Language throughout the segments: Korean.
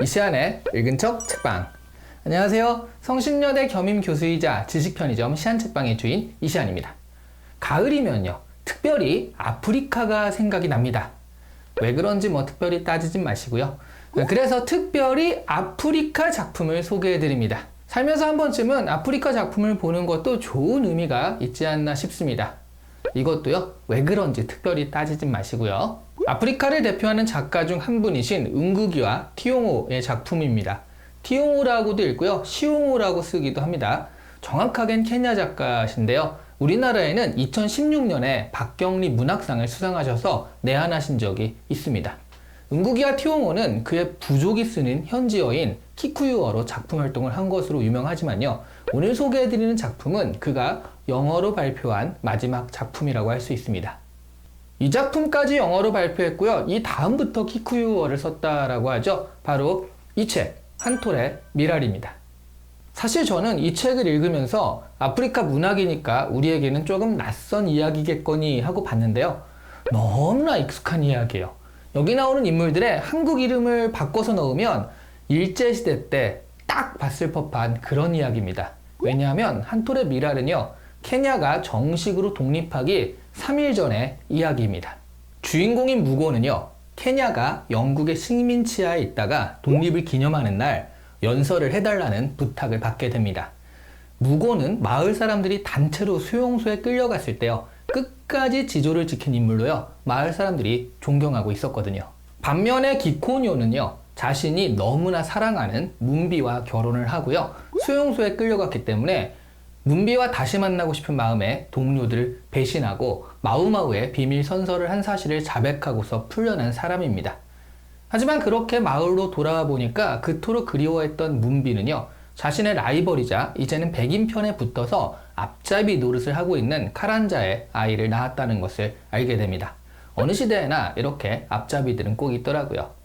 이시안의 읽은 척 책방. 안녕하세요. 성신여대 겸임 교수이자 지식편의점 시안책방의 주인 이시안입니다. 가을이면요, 특별히 아프리카가 생각이 납니다. 왜 그런지 특별히 따지진 마시고요. 그래서 특별히 아프리카 작품을 소개해드립니다. 살면서 한 번쯤은 아프리카 작품을 보는 것도 좋은 의미가 있지 않나 싶습니다. 이것도요, 왜 그런지 특별히 따지진 마시고요. 아프리카를 대표하는 작가 중 한 분이신 응구기와 티용호의 작품입니다. 티용호라고도 읽고요, 시용호라고 쓰기도 합니다. 정확하게는 케냐 작가신데요. 우리나라에는 2016년에 박경리 문학상을 수상하셔서 내한하신 적이 있습니다. 응구기와 티용호는 그의 부족이 쓰는 현지어인 키쿠유어로 작품 활동을 한 것으로 유명하지만요. 오늘 소개해드리는 작품은 그가 영어로 발표한 마지막 작품이라고 할 수 있습니다. 이 작품까지 영어로 발표했고요. 이 다음부터 키쿠유어를 썼다라고 하죠. 바로 이 책, 한톨의 미랄입니다. 사실 저는 이 책을 읽으면서 아프리카 문학이니까 우리에게는 조금 낯선 이야기겠거니 하고 봤는데요. 너무나 익숙한 이야기예요. 여기 나오는 인물들의 한국 이름을 바꿔서 넣으면 일제시대 때 딱 봤을 법한 그런 이야기입니다. 왜냐하면 한톨의 미랄은요, 케냐가 정식으로 독립하기 3일 전의 이야기입니다. 주인공인 무고는요, 케냐가 영국의 식민지하에 있다가 독립을 기념하는 날 연설을 해달라는 부탁을 받게 됩니다. 무고는 마을 사람들이 단체로 수용소에 끌려갔을 때요, 끝까지 지조를 지킨 인물로요, 마을 사람들이 존경하고 있었거든요. 반면에 기코뇨는요, 자신이 너무나 사랑하는 문비와 결혼을 하고요, 수용소에 끌려갔기 때문에 문비와 다시 만나고 싶은 마음에 동료들을 배신하고 마우마우의 비밀 선서를 한 사실을 자백하고서 풀려난 사람입니다. 하지만 그렇게 마을로 돌아와 보니까 그토록 그리워했던 문비는요, 자신의 라이벌이자 이제는 백인 편에 붙어서 앞잡이 노릇을 하고 있는 카란자의 아이를 낳았다는 것을 알게 됩니다. 어느 시대에나 이렇게 앞잡이들은 꼭 있더라고요.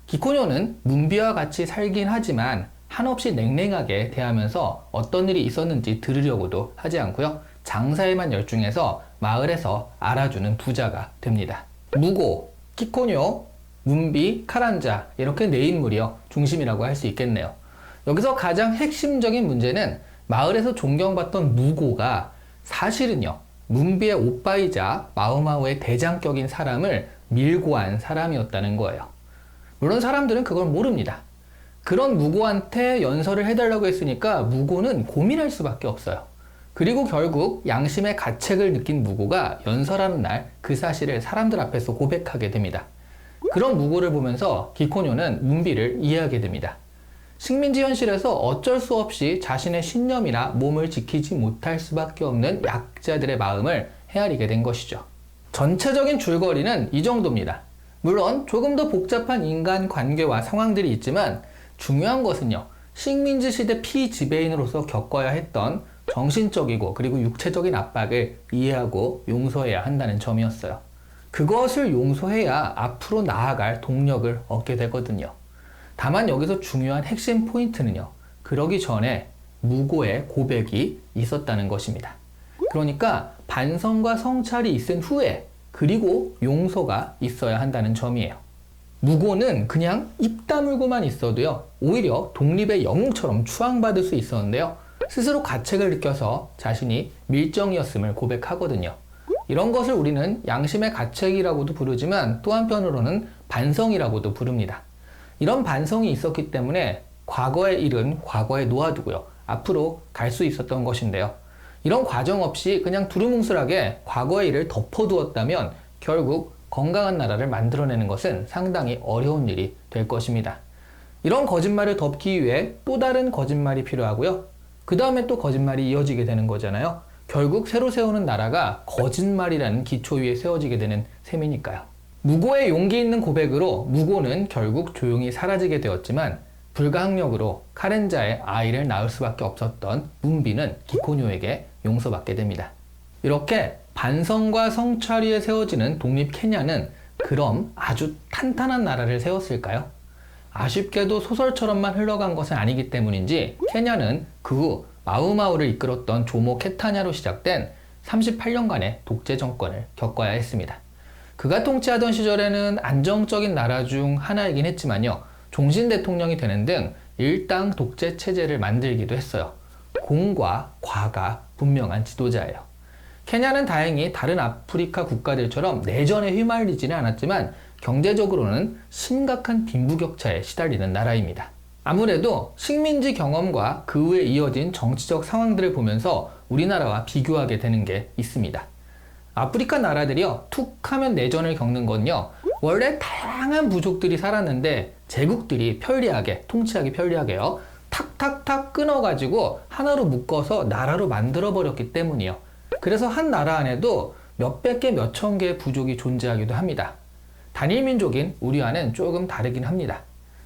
기코뇨는 문비와 같이 살긴 하지만 한없이 냉랭하게 대하면서 어떤 일이 있었는지 들으려고도 하지 않고요, 장사에만 열중해서 마을에서 알아주는 부자가 됩니다. 무고, 기코뇨, 문비, 카란자, 이렇게 네 인물이요, 중심이라고 할 수 있겠네요. 여기서 가장 핵심적인 문제는 마을에서 존경받던 무고가 사실은요, 문비의 오빠이자 마우마우의 대장격인 사람을 밀고 한 사람이었다는 거예요. 물론 사람들은 그걸 모릅니다. 그런 무고한테 연설을 해달라고 했으니까 무고는 고민할 수밖에 없어요. 그리고 결국 양심의 가책을 느낀 무고가 연설하는 날 그 사실을 사람들 앞에서 고백하게 됩니다. 그런 무고를 보면서 기코뇨는 문비를 이해하게 됩니다. 식민지 현실에서 어쩔 수 없이 자신의 신념이나 몸을 지키지 못할 수밖에 없는 약자들의 마음을 헤아리게 된 것이죠. 전체적인 줄거리는 이 정도입니다. 물론 조금 더 복잡한 인간 관계와 상황들이 있지만 중요한 것은요, 식민지 시대 피지배인으로서 겪어야 했던 정신적이고 그리고 육체적인 압박을 이해하고 용서해야 한다는 점이었어요. 그것을 용서해야 앞으로 나아갈 동력을 얻게 되거든요. 다만 여기서 중요한 핵심 포인트는요, 그러기 전에 무고의 고백이 있었다는 것입니다. 그러니까 반성과 성찰이 있은 후에 그리고 용서가 있어야 한다는 점이에요. 무고는 그냥 입 다물고만 있어도요, 오히려 독립의 영웅처럼 추앙받을 수 있었는데요, 스스로 가책을 느껴서 자신이 밀정이었음을 고백하거든요. 이런 것을 우리는 양심의 가책이라고도 부르지만 또 한편으로는 반성이라고도 부릅니다. 이런 반성이 있었기 때문에 과거의 일은 과거에 놓아두고요, 앞으로 갈 수 있었던 것인데요. 이런 과정 없이 그냥 두루뭉술하게 과거의 일을 덮어두었다면 결국 건강한 나라를 만들어내는 것은 상당히 어려운 일이 될 것입니다. 이런 거짓말을 덮기 위해 또 다른 거짓말이 필요하고요, 그 다음에 또 거짓말이 이어지게 되는 거잖아요. 결국 새로 세우는 나라가 거짓말이라는 기초 위에 세워지게 되는 셈이니까요. 무고의 용기 있는 고백으로 무고는 결국 조용히 사라지게 되었지만 불가항력으로 카렌자의 아이를 낳을 수밖에 없었던 문비는 기코뇨에게 용서받게 됩니다. 이렇게 반성과 성찰 위에 세워지는 독립 케냐는 그럼 아주 탄탄한 나라를 세웠을까요? 아쉽게도 소설처럼만 흘러간 것은 아니기 때문인지 케냐는 그 후 마우마우를 이끌었던 조모 케타냐로 시작된 38년간의 독재 정권을 겪어야 했습니다. 그가 통치하던 시절에는 안정적인 나라 중 하나이긴 했지만요, 종신 대통령이 되는 등 일당 독재 체제를 만들기도 했어요. 공과 과가 분명한 지도자예요. 케냐는 다행히 다른 아프리카 국가들처럼 내전에 휘말리지는 않았지만 경제적으로는 심각한 빈부격차에 시달리는 나라입니다. 아무래도 식민지 경험과 그 후에 이어진 정치적 상황들을 보면서 우리나라와 비교하게 되는 게 있습니다. 아프리카 나라들이요, 툭 하면 내전을 겪는 건요, 원래 다양한 부족들이 살았는데 제국들이 편리하게, 통치하기 편리하게요, 탁탁탁 끊어가지고 하나로 묶어서 나라로 만들어버렸기 때문이요. 그래서 한 나라 안에도 몇백 개, 몇천 개의 부족이 존재하기도 합니다. 단일 민족인 우리와는 조금 다르긴 합니다.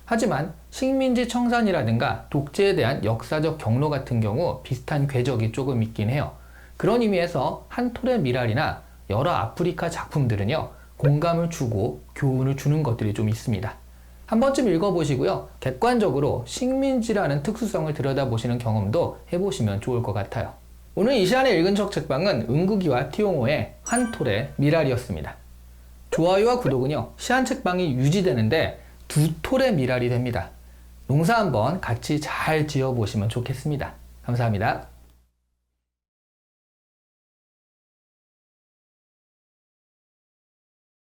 하지만 식민지 청산이라든가 독재에 대한 역사적 경로 같은 경우 비슷한 궤적이 조금 있긴 해요. 그런 의미에서 한 톨의 미랄이나 여러 아프리카 작품들은요, 공감을 주고 교훈을 주는 것들이 좀 있습니다. 한 번쯤 읽어보시고요, 객관적으로 식민지라는 특수성을 들여다보시는 경험도 해보시면 좋을 것 같아요. 오늘 이 시간에 읽은 척 책방은 은국이와 티용호의 한 톨의 미랄이었습니다. 좋아요와 구독은요, 시한 책방이 유지되는데 두 톨의 미랄이 됩니다. 농사 한번 같이 잘 지어보시면 좋겠습니다. 감사합니다.